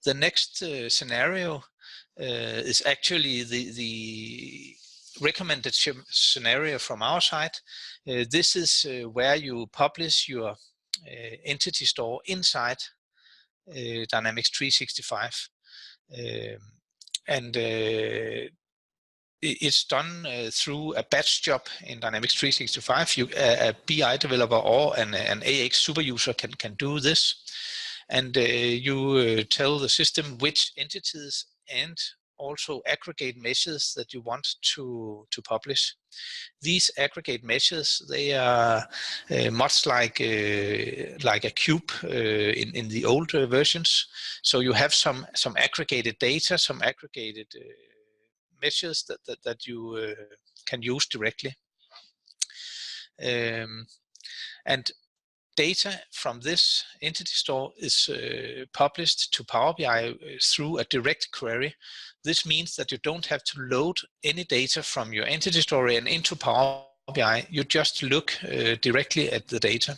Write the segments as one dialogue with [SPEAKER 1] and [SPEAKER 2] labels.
[SPEAKER 1] The next scenario is actually the recommended scenario from our side. This is where you publish your entity store inside Dynamics 365. And it's done through a batch job in Dynamics 365. A BI developer or an AX super user can do this. And you tell the system which entities and also aggregate measures that you want to publish. These aggregate measures, they are much like a cube in the old versions. So you have some aggregated data, some aggregated measures that you can use directly. And data from this entity store is published to Power BI through a direct query. This means that you don't have to load any data from your entity store and into Power BI. You just look directly at the data.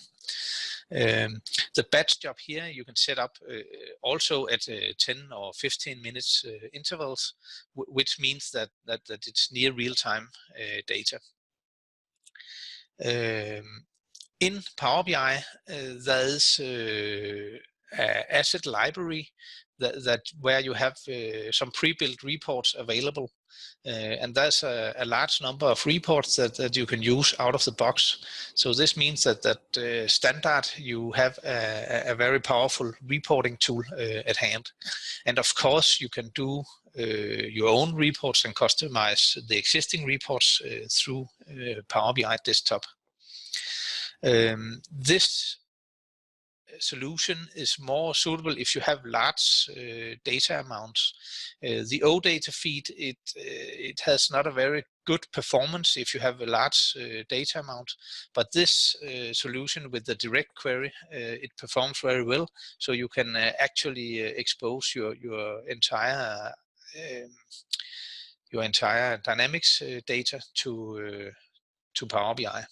[SPEAKER 1] The batch job here you can set up also at 10 or 15 minutes intervals, which means that it's near real-time data. In Power BI, there is an asset library where you have some pre-built reports available, and there's a large number of reports that you can use out of the box. So this means that standard you have a very powerful reporting tool at hand, and of course you can do your own reports and customize the existing reports through Power BI desktop. This solution is more suitable if you have large data amounts. The OData feed, it has not a very good performance if you have a large data amount, but this solution with the direct query, it performs very well. So you can actually expose your entire Dynamics data to Power BI.